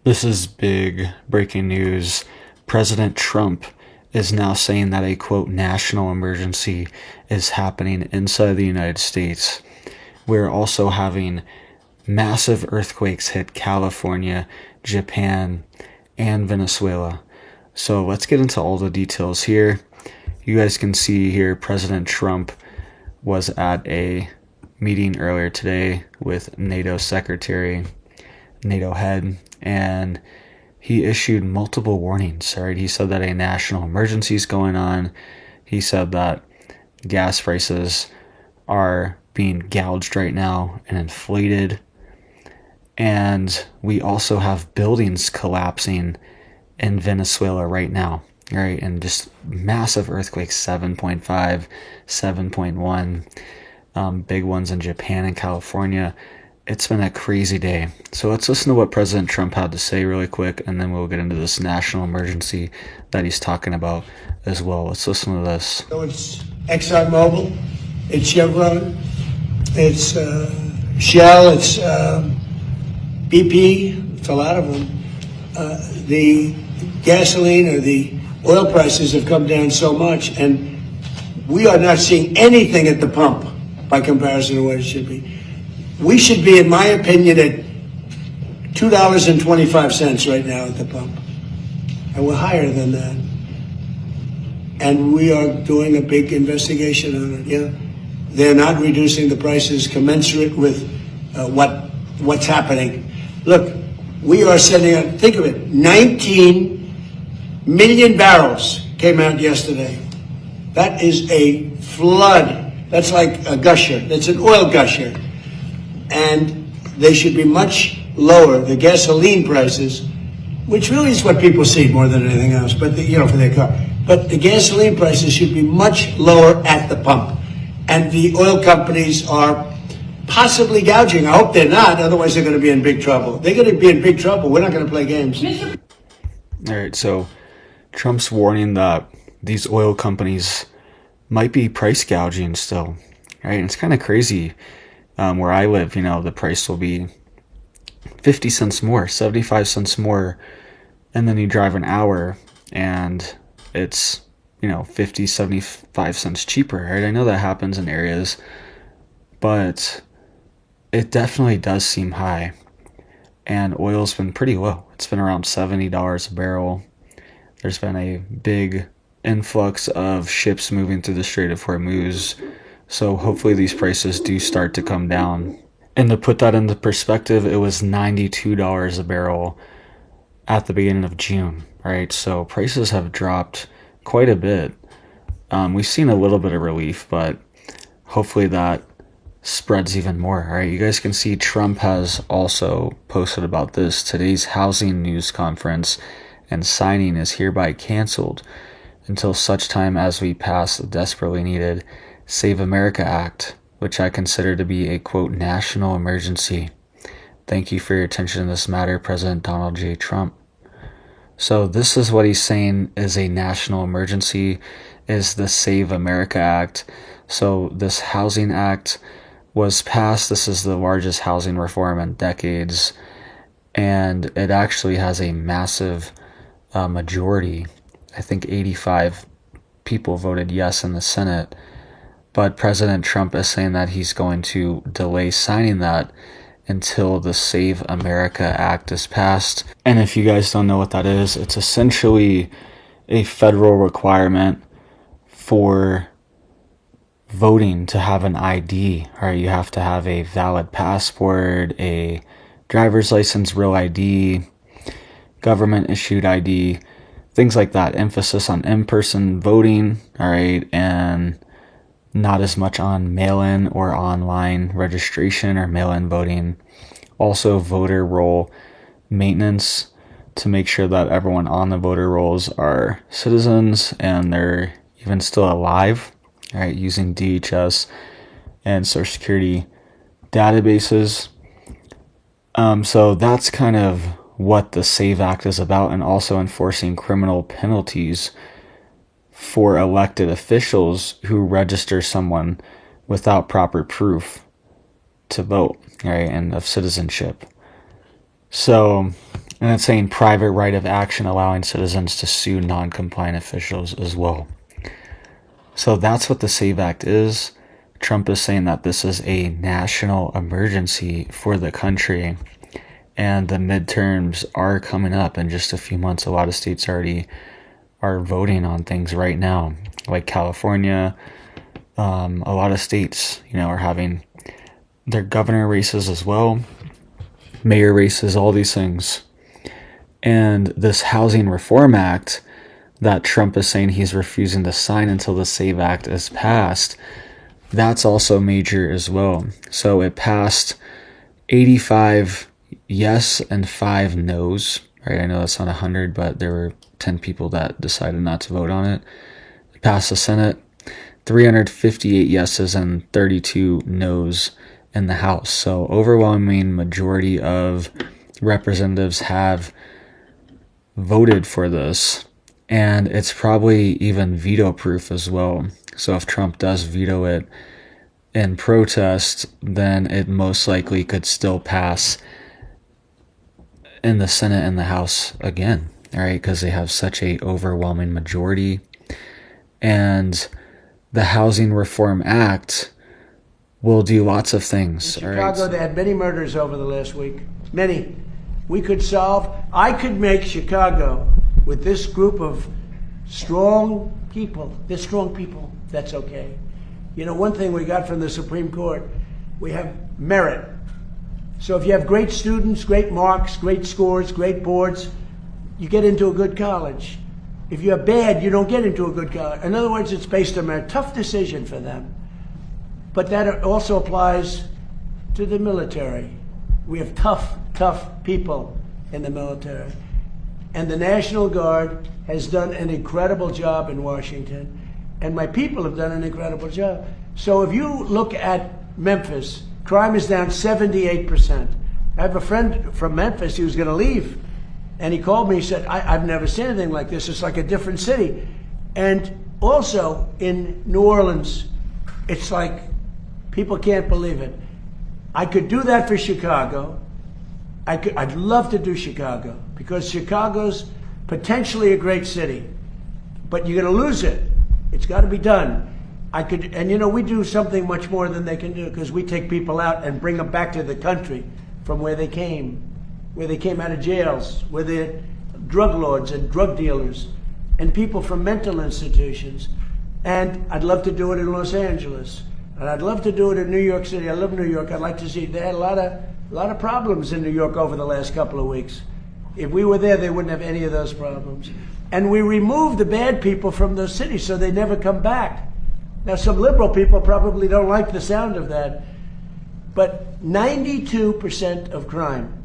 This is big breaking news. President Trump is now saying that a quote national emergency is happening inside the United States. We're also having massive earthquakes hit California, Japan, and Venezuela. So let's get into all the details here. You guys can see here President Trump was at a meeting earlier today with NATO Secretary, NATO head, and he issued multiple warnings. Right? He said that a national emergency is going on. He said that gas prices are being gouged right now and inflated. And we also have buildings collapsing in Venezuela right now, right? And just massive earthquakes, 7.5, 7.1, big ones in Japan and California. It's been a crazy day. So let's listen to what President Trump had to say really quick, and then we'll get into this national emergency that he's talking about as well. Let's listen to this. So it's ExxonMobil, it's Chevron, it's Shell, it's BP, it's a lot of them. The gasoline or the oil prices have come down so much, and we are not seeing anything at the pump by comparison to what it should be. We should be, in my opinion, at $2.25 right now at the pump. And we're higher than that. And we are doing a big investigation on it. Yeah, they're not reducing the prices commensurate with what's happening. Look, we are sending out, think of it, 19 million barrels came out yesterday. That is a flood. That's like a gusher. That's an oil gusher. And they should be much lower, the gasoline prices, which really is what people see more than anything else, but for their car. But the gasoline prices should be much lower at the pump. And the oil companies are possibly gouging. I hope they're not, otherwise they're going to be in big trouble. They're going to be in big trouble. We're not going to play games. All right, so Trump's warning that these oil companies might be price gouging still, right? And it's kind of crazy. Where I live, the price will be 50 cents more, 75 cents more, and then you drive an hour and it's 50, 75 cents cheaper, right? I know that happens in areas, but it definitely does seem high. And oil's been pretty low. It's been around $70 a barrel. There's been a big influx of ships moving through the Strait of Hormuz. So hopefully these prices do start to come down. And to put that into perspective, it was $92 a barrel at the beginning of June, right? So prices have dropped quite a bit. We've seen a little bit of relief, but hopefully that spreads even more, right? You guys can see Trump has also posted about this. Today's housing news conference and signing is hereby canceled until such time as we pass the desperately needed Save America Act, which I consider to be a, quote, national emergency. Thank you for your attention to this matter, President Donald J. Trump. So this is what he's saying is a national emergency, is the Save America Act. So this housing act was passed. This is the largest housing reform in decades, and it actually has a massive majority. I think 85 people voted yes in the Senate. But President Trump is saying that he's going to delay signing that until the Save America Act is passed. And if you guys don't know what that is, it's essentially a federal requirement for voting to have an ID. Right? You have to have a valid passport, a driver's license, real ID, government issued ID, things like that. Emphasis on in-person voting, all right, and not as much on mail-in or online registration or mail-in voting. Also, voter roll maintenance to make sure that everyone on the voter rolls are citizens and they're even still alive, right? Using DHS and Social Security databases. So that's kind of what the SAVE Act is about, and also enforcing criminal penalties for elected officials who register someone without proper proof to vote, right, and of citizenship. So And it's saying private right of action allowing citizens to sue non-compliant officials as well. So that's what the SAVE Act is. Trump is saying that this is a national emergency for the country. And the midterms are coming up in just a few months. A lot of states already are voting on things right now, like California. A lot of states, are having their governor races as well, mayor races, all these things. And this Housing Reform Act that Trump is saying he's refusing to sign until the SAVE Act is passed, that's also major as well. So it passed 85 yes and 5 no's, right? I know that's not 100, but there were 10 people that decided not to vote on it. It passed the Senate, 358 yeses and 32 no's in the House. So overwhelming majority of representatives have voted for this, and it's probably even veto proof as well. So if Trump does veto it in protest, then it most likely could still pass in the Senate and the House again, all right, because they have such a overwhelming majority. And the Housing Reform Act will do lots of things. In Chicago, they had many murders over the last week. Many. I could make Chicago, with this group of strong people, that's okay. One thing we got from the Supreme Court, we have merit. So if you have great students, great marks, great scores, great boards, you get into a good college. If you have bad, you don't get into a good college. In other words, it's based on merit. Tough decision for them. But that also applies to the military. We have tough people in the military. And the National Guard has done an incredible job in Washington. And my people have done an incredible job. So if you look at Memphis, crime is down 78%. I have a friend from Memphis, he was going to leave. And he called me, he said, I've never seen anything like this. It's like a different city. And also in New Orleans, it's like people can't believe it. I could do that for Chicago. I'd love to do Chicago because Chicago's potentially a great city, but you're going to lose it. It's got to be done. We do something much more than they can do because we take people out and bring them back to the country from where they came out of jails, where they're drug lords and drug dealers and people from mental institutions. And I'd love to do it in Los Angeles. And I'd love to do it in New York City. I love New York. I'd like to see. They had a lot of problems in New York over the last couple of weeks. If we were there, they wouldn't have any of those problems. And we removed the bad people from those cities so they never come back. Now, some liberal people probably don't like the sound of that, but 92% of crime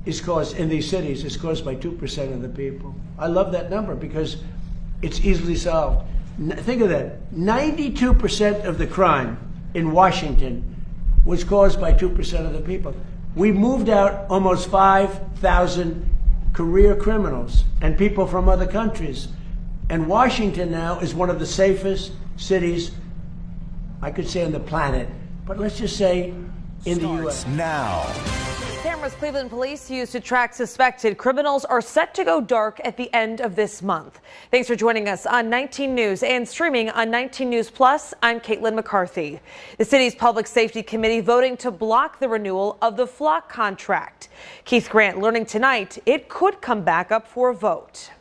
is caused in these cities is caused by 2% of the people. I love that number because it's easily solved. Think of that. 92% of the crime in Washington was caused by 2% of the people. We moved out almost 5,000 career criminals and people from other countries. And Washington now is one of the safest cities, I could say, on the planet. But let's just say in the U.S. Now. Cameras Cleveland police used to track suspected criminals are set to go dark at the end of this month. Thanks for joining us on 19 News and streaming on 19 News Plus. I'm Caitlin McCarthy. The city's Public Safety Committee voting to block the renewal of the flock contract. Keith Grant learning tonight it could come back up for a vote.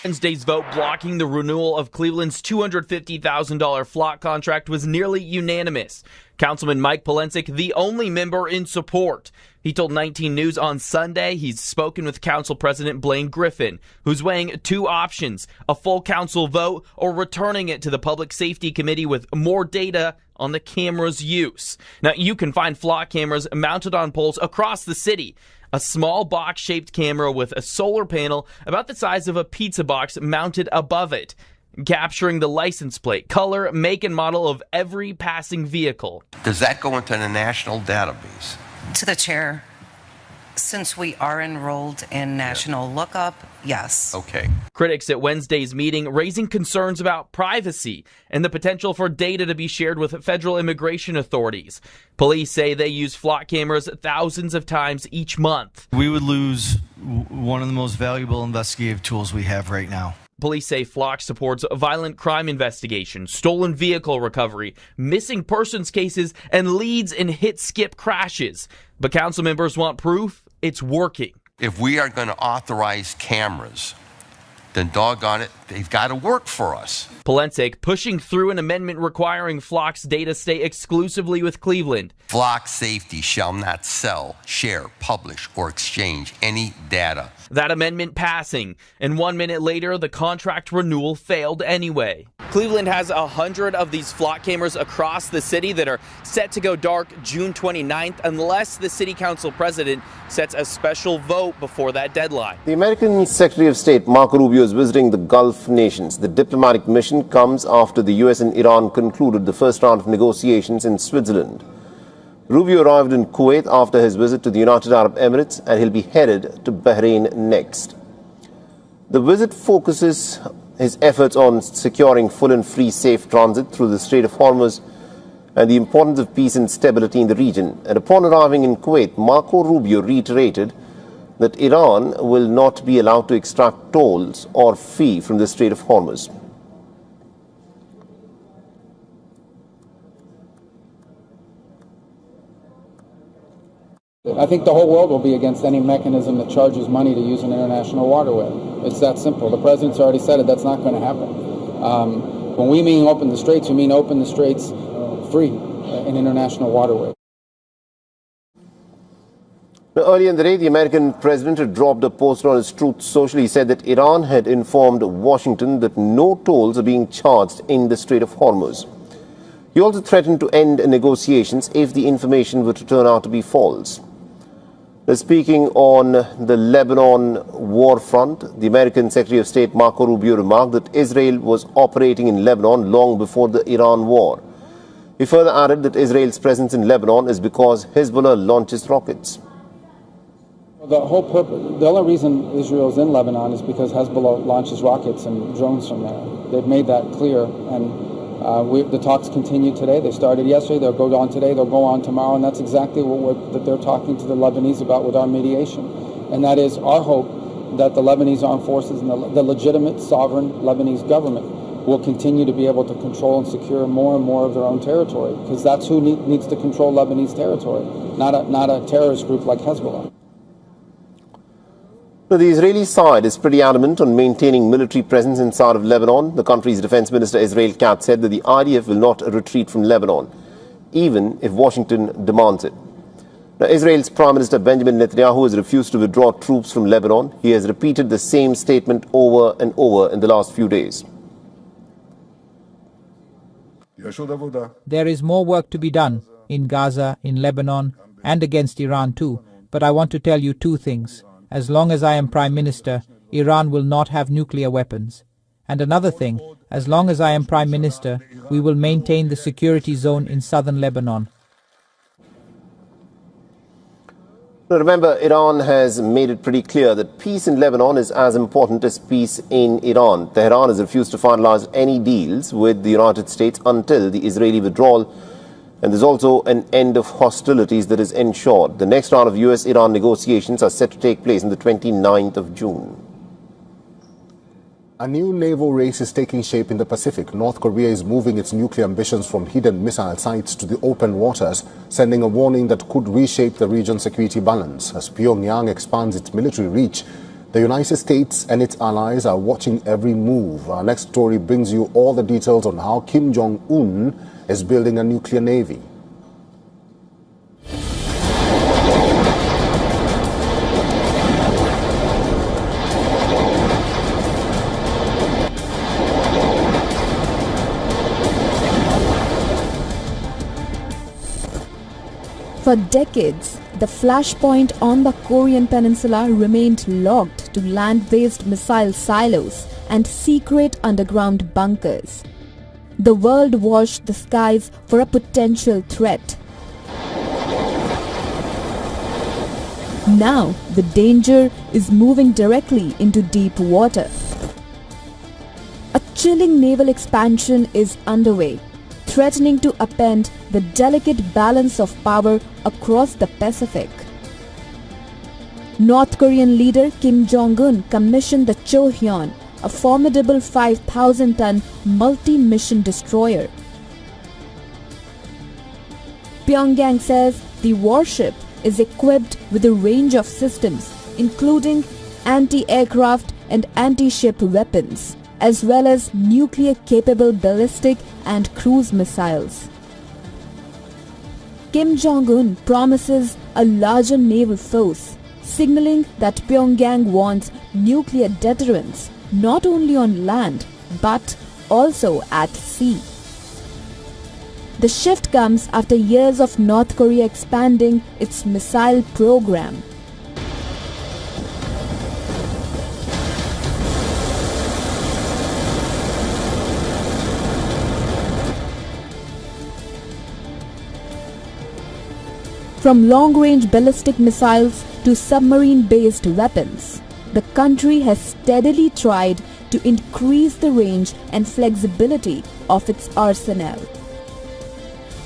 Wednesday's vote blocking the renewal of Cleveland's $250,000 flock contract was nearly unanimous. Councilman Mike Polensek, the only member in support. He told 19 News on Sunday he's spoken with Council President Blaine Griffin, who's weighing two options, a full council vote or returning it to the Public Safety Committee with more data on the camera's use. Now, you can find flock cameras mounted on poles across the city. A small box-shaped camera with a solar panel about the size of a pizza box mounted above it, capturing the license plate, color, make, and model of every passing vehicle. Does that go into the national database? To the chair, since we are enrolled in National Lookup, yes. Okay. Critics at Wednesday's meeting raising concerns about privacy and the potential for data to be shared with federal immigration authorities. Police say they use flock cameras thousands of times each month. We would lose one of the most valuable investigative tools we have right now. Police say Flock supports violent crime investigations, stolen vehicle recovery, missing persons cases, and leads in hit-skip crashes. But council members want proof it's working. If we are going to authorize cameras, then doggone it, they've got to work for us. Polensek pushing through an amendment requiring Flock's data stay exclusively with Cleveland. Flock Safety shall not sell, share, publish, or exchange any data. That amendment passing, and 1 minute later, the contract renewal failed anyway. Cleveland has 100 of these Flock cameras across the city that are set to go dark June 29th unless the city council president sets a special vote before that deadline. The American Secretary of State Marco Rubio is visiting the Gulf nations. The diplomatic mission comes after the US and Iran concluded the first round of negotiations in Switzerland. Rubio arrived in Kuwait after his visit to the United Arab Emirates, and he'll be headed to Bahrain next. The visit focuses his efforts on securing full and free safe transit through the Strait of Hormuz and the importance of peace and stability in the region. And upon arriving in Kuwait, Marco Rubio reiterated that Iran will not be allowed to extract tolls or fee from the Strait of Hormuz. I think the whole world will be against any mechanism that charges money to use an international waterway. It's that simple. The president's already said it. That's not going to happen. When we mean open the straits, we mean open the straits free in international waterway. Now, earlier in the day, the American president had dropped a post on his Truth Social. He said that Iran had informed Washington that no tolls are being charged in the Strait of Hormuz. He also threatened to end negotiations if the information were to turn out to be false. Speaking on the Lebanon war front, the American Secretary of State Marco Rubio remarked that Israel was operating in Lebanon long before the Iran war. He further added that Israel's presence in Lebanon is because Hezbollah launches rockets. The whole purpose, the only reason Israel's in Lebanon is because Hezbollah launches rockets and drones from there. They've made that clear, and the talks continue today. They started yesterday. They'll go on today. They'll go on tomorrow. And that's exactly what they're talking to the Lebanese about with our mediation. And that is our hope that the Lebanese armed forces and the legitimate sovereign Lebanese government will continue to be able to control and secure more and more of their own territory, because that's who needs to control Lebanese territory, not a terrorist group like Hezbollah. Now, the Israeli side is pretty adamant on maintaining military presence inside of Lebanon. The country's defense minister Israel Katz said that the IDF will not retreat from Lebanon, even if Washington demands it. Now, Israel's Prime Minister Benjamin Netanyahu has refused to withdraw troops from Lebanon. He has repeated the same statement over and over in the last few days. There is more work to be done in Gaza, in Lebanon, and against Iran too. But I want to tell you two things. As long as I am Prime Minister, Iran will not have nuclear weapons. And another thing, as long as I am Prime Minister, we will maintain the security zone in southern Lebanon. Now, remember, Iran has made it pretty clear that peace in Lebanon is as important as peace in Iran. Tehran has refused to finalize any deals with the United States until the Israeli withdrawal. And there's also an end of hostilities that is ensured. The next round of US-Iran negotiations are set to take place on the 29th of June. A new naval race is taking shape in the Pacific. North Korea is moving its nuclear ambitions from hidden missile sites to the open waters, sending a warning that could reshape the region's security balance. As Pyongyang expands its military reach, the United States and its allies are watching every move. Our next story brings you all the details on how Kim Jong-un is building a nuclear navy. For decades, the flashpoint on the Korean peninsula remained locked to land-based missile silos and secret underground bunkers. The world watched the skies for a potential threat. Now, the danger is moving directly into deep water. A chilling naval expansion is underway, threatening to upend the delicate balance of power across the Pacific. North Korean leader Kim Jong-un commissioned the Chohyeon, a formidable 5,000-ton multi-mission destroyer. Pyongyang says the warship is equipped with a range of systems, including anti-aircraft and anti-ship weapons, as well as nuclear-capable ballistic and cruise missiles. Kim Jong-un promises a larger naval force, signaling that Pyongyang wants nuclear deterrence not only on land but also at sea. The shift comes after years of North Korea expanding its missile program. From long-range ballistic missiles to submarine-based weapons, the country has steadily tried to increase the range and flexibility of its arsenal.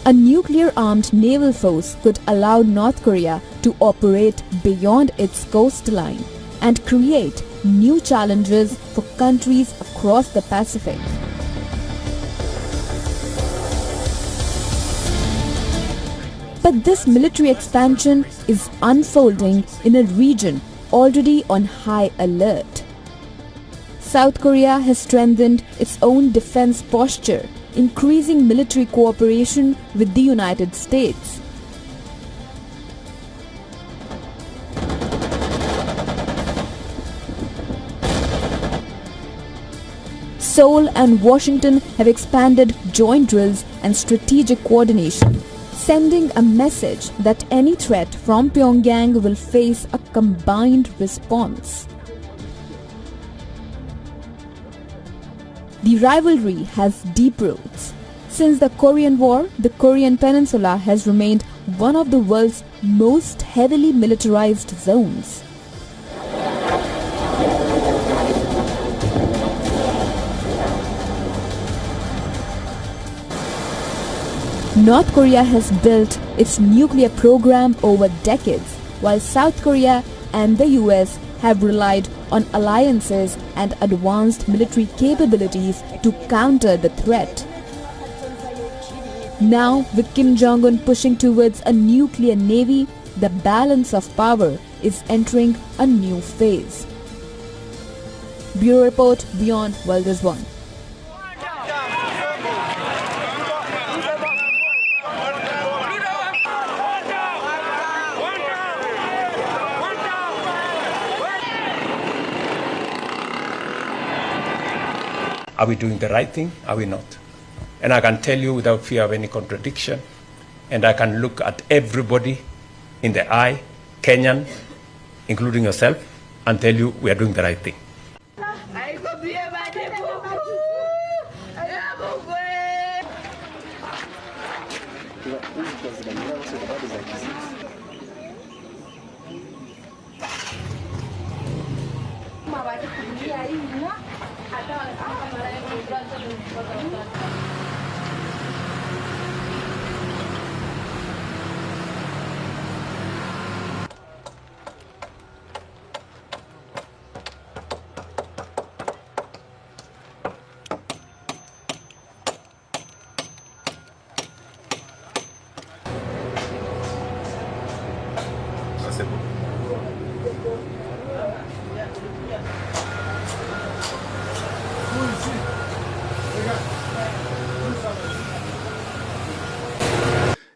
A nuclear-armed naval force could allow North Korea to operate beyond its coastline and create new challenges for countries across the Pacific. But this military expansion is unfolding in a region already on high alert. South Korea has strengthened its own defense posture, increasing military cooperation with the United States. Seoul and Washington have expanded joint drills and strategic coordination, sending a message that any threat from Pyongyang will face a combined response. The rivalry has deep roots. Since the Korean War, the Korean Peninsula has remained one of the world's most heavily militarized zones. North Korea has built its nuclear program over decades, while South Korea and the US have relied on alliances and advanced military capabilities to counter the threat. Now, with Kim Jong-un pushing towards a nuclear navy, the balance of power is entering a new phase. Bureau Report, Beyond World is One. Are we doing the right thing? Are we not? And I can tell you without fear of any contradiction, and I can look at everybody in the eye, Kenyan, including yourself, and tell you we are doing the right thing.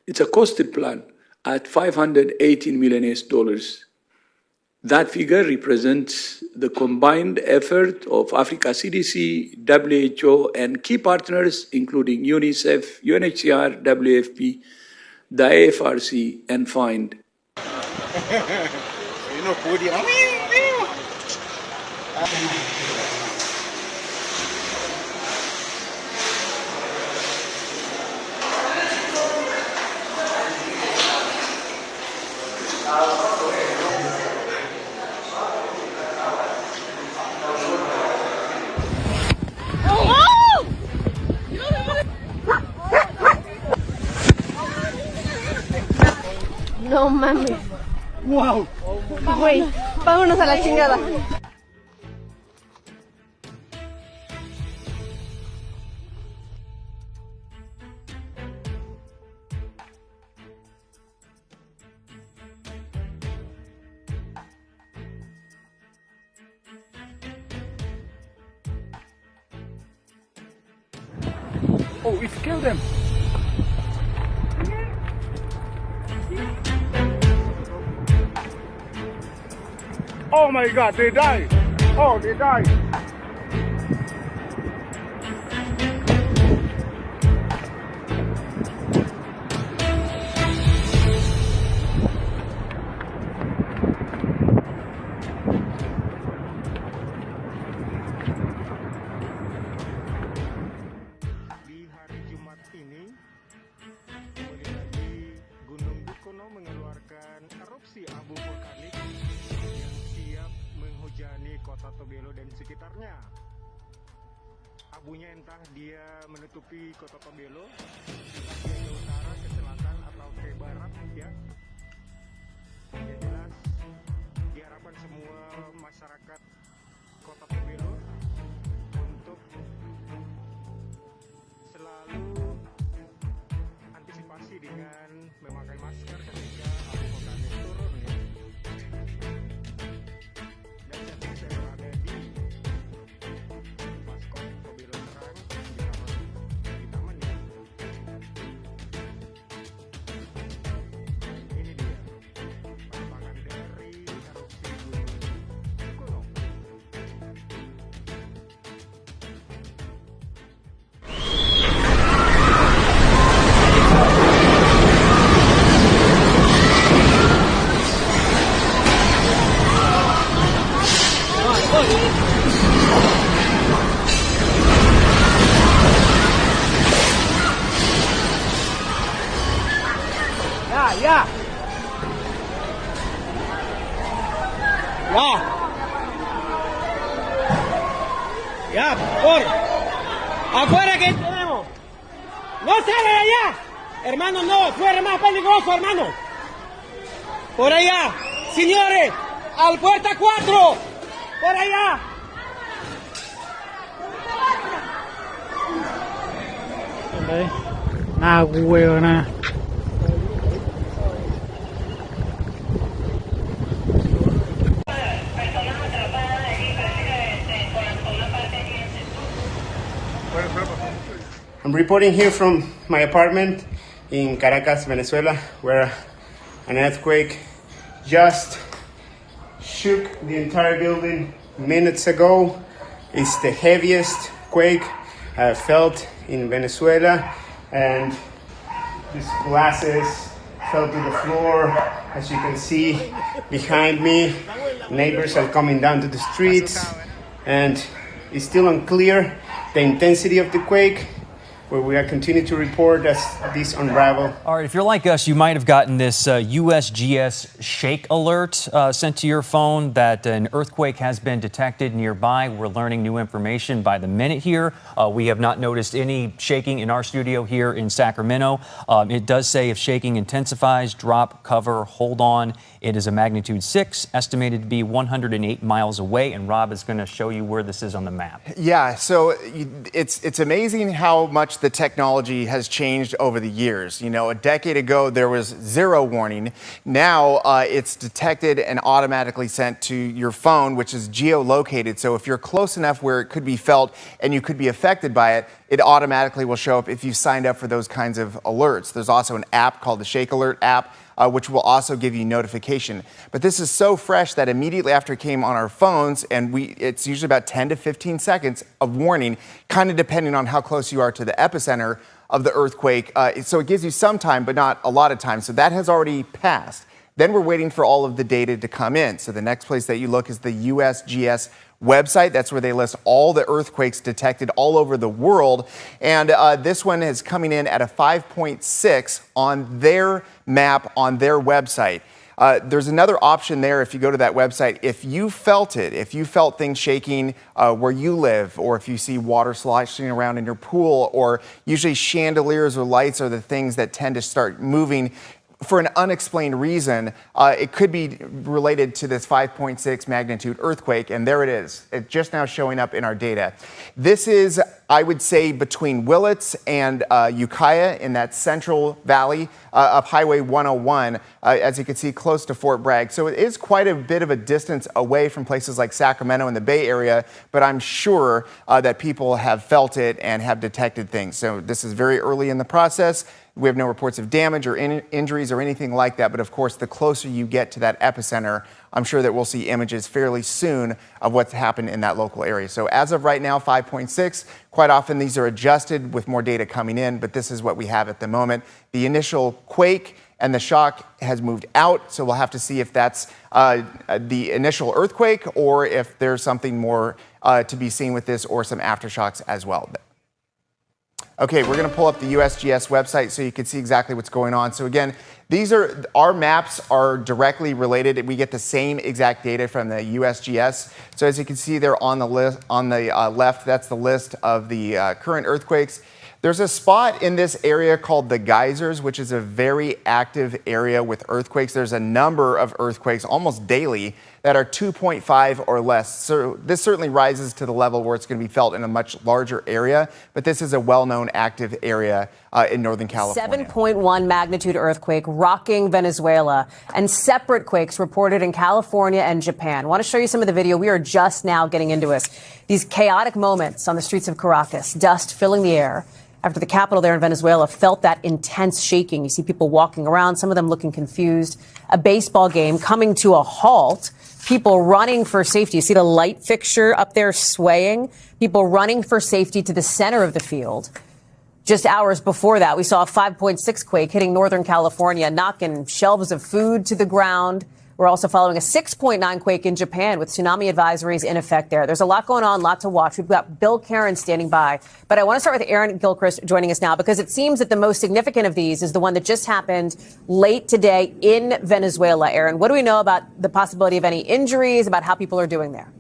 It's a costed plan at $518 million. That figure represents the combined effort of Africa CDC, WHO, and key partners, including UNICEF, UNHCR, WFP, the AFRC, and FIND. No mames. Wow. Güey. Vámonos a la chingada. Oh, we've killed them. Oh my God, they died. Oh, they died. Kota Tobelo dan sekitarnya. Abunya entah dia menutupi Kota Tobelo, entah dia ke utara, ke selatan, atau ke barat, ya. Yang jelas, diharapkan semua masyarakat Kota Tobelo untuk selalu antisipasi dengan memakai masker ketika abu vulkanik turun, ya. Ya. Ya, por afuera que tenemos. No salgan allá. Hermano, no, fuera más peligroso, hermano. Por allá. Señores, al puerta 4. Por allá. Nah, huevona. I'm reporting here from my apartment in Caracas, Venezuela, where an earthquake just shook the entire building minutes ago. It's the heaviest quake I've felt in Venezuela, and these glasses fell to the floor. As you can see behind me, neighbors are coming down to the streets, and it's still unclear the intensity of the quake, where we are continuing to report as these unravel. All right, if you're like us, you might have gotten this USGS shake alert sent to your phone that an earthquake has been detected nearby. We're learning new information by the minute here. We have not noticed any shaking in our studio here in Sacramento. It does say if shaking intensifies, drop, cover, hold on. It is a magnitude 6, estimated to be 108 miles away, and Rob is going to show you where this is on the map. Yeah, so it's amazing how much the technology has changed over the years. You know, a decade ago, there was 0 warning. Now it's detected and automatically sent to your phone, which is geolocated. So if you're close enough where it could be felt and you could be affected by it, it automatically will show up if you signed up for those kinds of alerts. There's also an app called the Shake Alert app, which will also give you notification. But this is so fresh that immediately after it came on our phones, and it's usually about 10 to 15 seconds of warning, kind of depending on how close you are to the epicenter of the earthquake. So it gives you some time, but not a lot of time. So that has already passed. Then we're waiting for all of the data to come in. So the next place that you look is the USGS website. That's where they list all the earthquakes detected all over the world. And this one is coming in at a 5.6 on their map on their website. There's another option there if you go to that website. If you felt it, if you felt things shaking where you live, or if you see water sloshing around in your pool, or usually chandeliers or lights are the things that tend to start moving for an unexplained reason, it could be related to this 5.6 magnitude earthquake, and there it is. It's just now showing up in our data. This is, I would say, between Willits and Ukiah in that central valley of Highway 101, as you can see, close to Fort Bragg. So it is quite a bit of a distance away from places like Sacramento and the Bay Area, but I'm sure that people have felt it and have detected things. So this is very early in the process. We have no reports of damage or injuries or anything like that. But of course, the closer you get to that epicenter, I'm sure that we'll see images fairly soon of what's happened in that local area. So as of right now, 5.6. Quite often these are adjusted with more data coming in, but this is what we have at the moment. The initial quake and the shock has moved out. So we'll have to see if that's the initial earthquake or if there's something more to be seen with this or some aftershocks as well. Okay, we're going to pull up the USGS website so you can see exactly what's going on. So again, these are our maps are directly related. We get the same exact data from the USGS. So as you can see there on the list on the left, that's the list of the current earthquakes. There's a spot in this area called the Geysers, which is a very active area with earthquakes. There's a number of earthquakes almost daily that are 2.5 or less. So this certainly rises to the level where it's going to be felt in a much larger area. But this is a well-known active area in Northern California. 7.1 magnitude earthquake rocking Venezuela, and separate quakes reported in California and Japan. I want to show you some of the video. We are just now getting into it. These chaotic moments on the streets of Caracas, dust filling the air after the capital there in Venezuela felt that intense shaking. You see people walking around, some of them looking confused. A baseball game coming to a halt. People running for safety. You see the light fixture up there swaying. People running for safety to the center of the field. Just hours before that, we saw a 5.6 quake hitting Northern California, knocking shelves of food to the ground. We're also following a 6.9 quake in Japan with tsunami advisories in effect there. There's a lot going on, lot to watch. We've got Bill Karen standing by. But I want to start with Aaron Gilchrist joining us now, because it seems that the most significant of these is the one that just happened late today in Venezuela. Aaron, what do we know about the possibility of any injuries, about how people are doing there?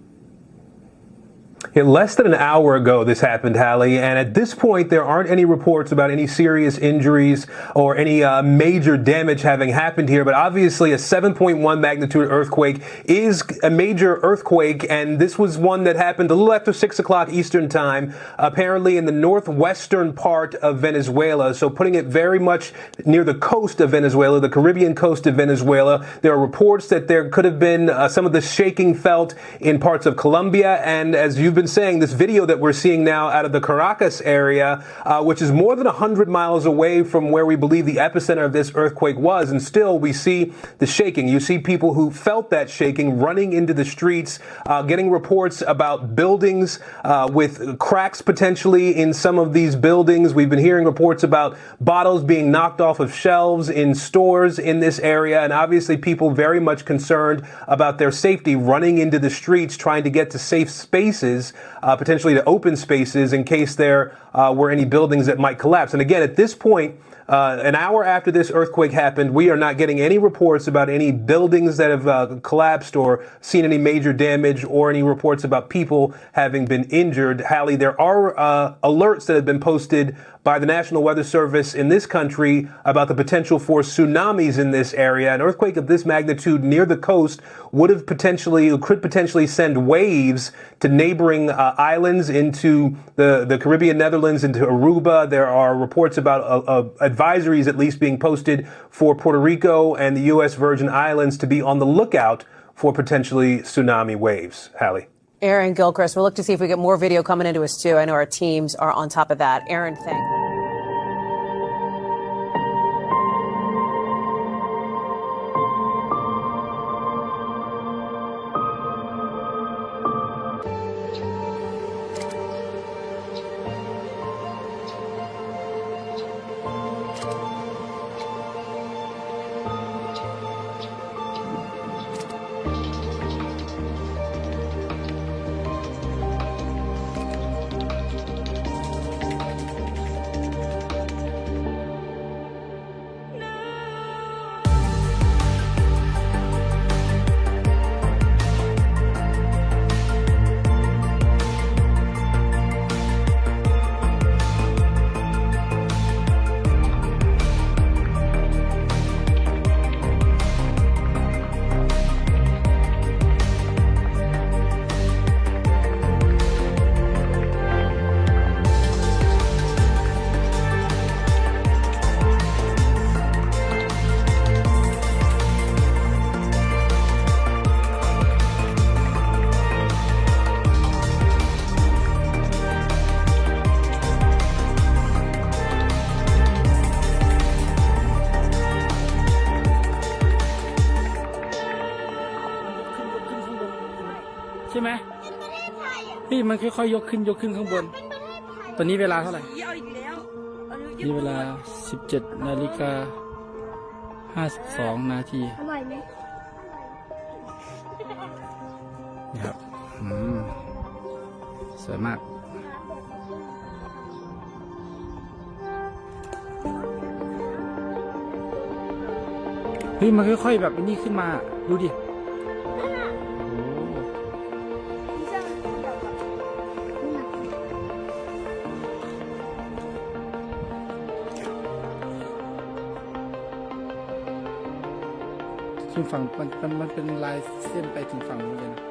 Yeah, less than an hour ago this happened, Hallie, and at this point there aren't any reports about any serious injuries or any major damage having happened here, but obviously a 7.1 magnitude earthquake is a major earthquake, and this was one that happened a little after 6 o'clock Eastern time, apparently in the northwestern part of Venezuela, so putting it very much near the coast of Venezuela, the Caribbean coast of Venezuela. There are reports that there could have been some of the shaking felt in parts of Colombia, and as you've been saying, this video that we're seeing now out of the Caracas area, which is more than 100 miles away from where we believe the epicenter of this earthquake was, and still we see the shaking. You see people who felt that shaking running into the streets, getting reports about buildings with cracks potentially in some of these buildings. We've been hearing reports about bottles being knocked off of shelves in stores in this area, and obviously people very much concerned about their safety, running into the streets, trying to get to safe spaces, potentially to open spaces in case there were any buildings that might collapse. And again, at this point, an hour after this earthquake happened, we are not getting any reports about any buildings that have collapsed or seen any major damage or any reports about people having been injured. Hallie, there are alerts that have been posted by the National Weather Service in this country about the potential for tsunamis in this area. An earthquake of this magnitude near the coast could potentially send waves to neighboring islands into the Caribbean Netherlands, into Aruba. There are reports about advisories at least being posted for Puerto Rico and the U.S. Virgin Islands to be on the lookout for potentially tsunami waves. Hallie. Aaron Gilchrist, we'll look to see if we get more video coming into us too. I know our teams are on top of that. Aaron, thanks. ใช่ไหมนี่มันค่อยๆยกขึ้นข้างบนตอนนี้เวลาเท่าไหร่นี่เวลา 17:52 นาทีอร่อยไหมนี่ครับสวยมากเฮ้ยมันค่อยๆแบบนี้ขึ้นมาดูดิถึงฝั่งมันเป็นลายเส้นไปถึงฝั่งนู้นเลยนะ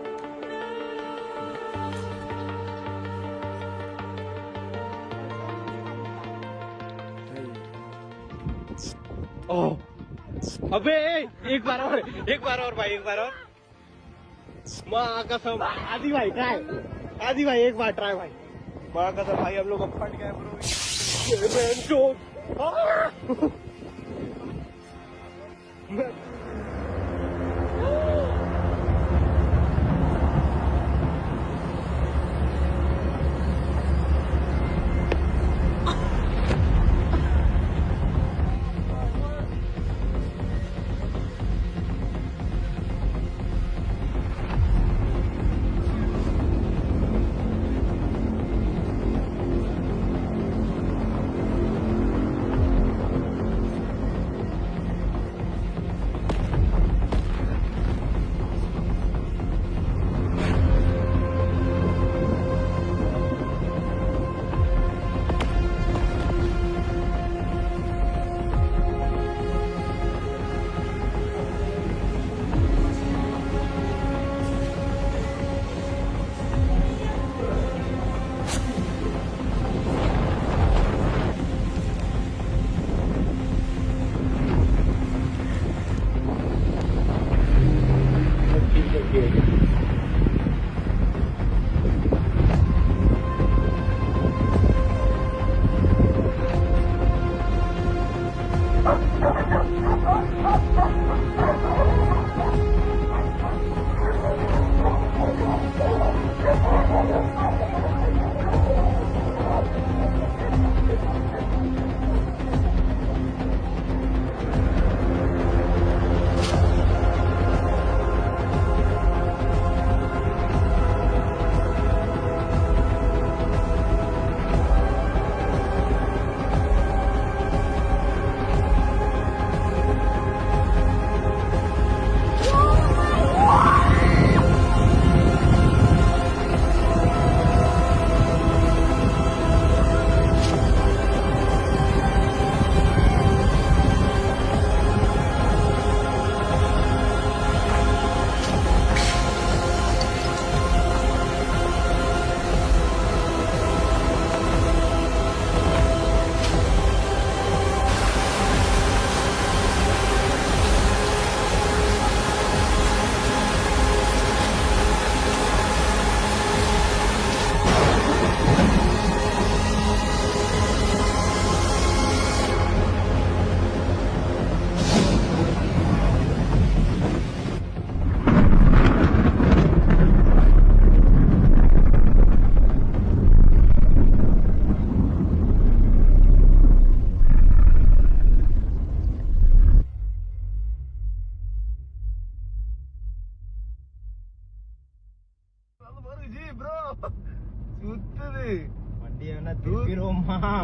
โอ้अबे एक बार और भाई एक बार और माँ कसम आदि भाई एक बार ट्राई भाई माँ कसम भाई हम लोग फट गए ब्रो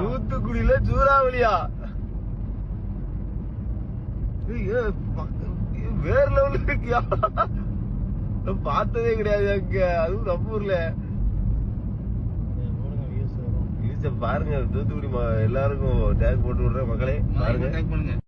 தூத்துக்குடியில சூறாவளியா வேற லெவல்ல இருக்கியா பார்த்ததே கிடையாது அங்க அதுவும் நம்ம ஊர்ல பாருங்க தூத்துக்குடி எல்லாருக்கும் டேக் போட்டு விடுற மக்களே பாருங்க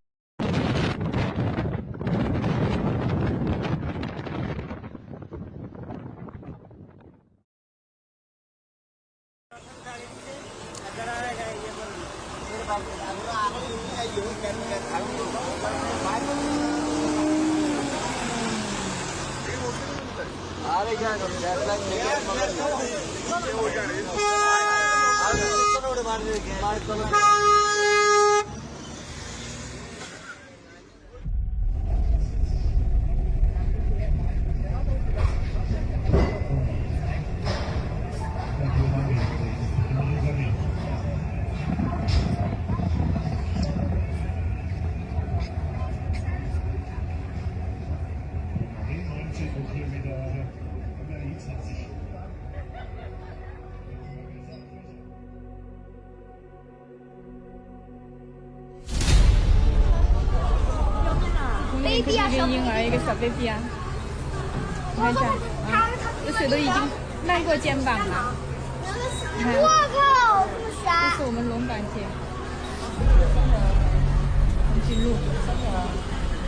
面可是一个婴儿，一个小 baby 啊。你看一下，啊，这水都已经漫过肩膀了。你看，我靠，这么傻！这是我们龙岗街，重庆路。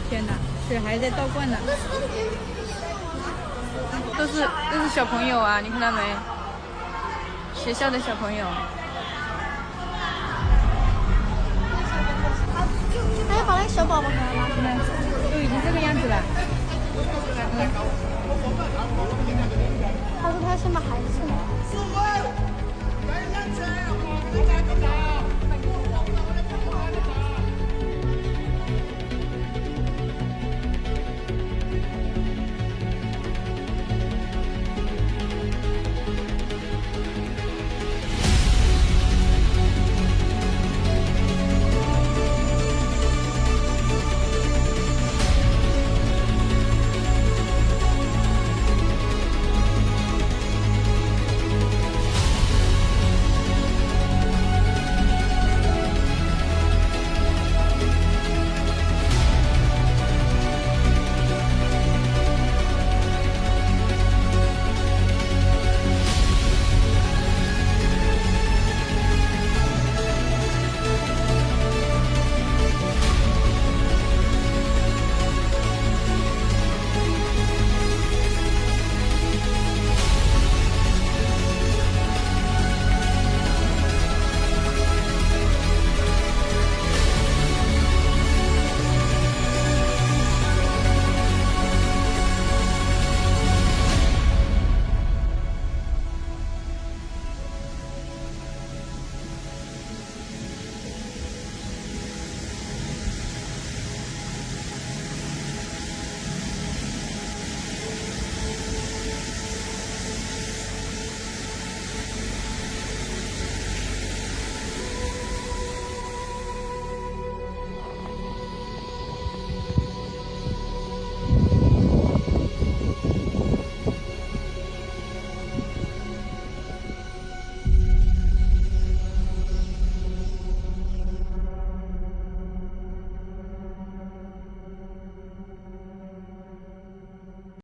天哪，水还在倒灌呢。都是小朋友啊，你看到没？学校的小朋友。哎，把那个小宝宝给他拉出来，都已经这个样子了。他说他先把孩子送来。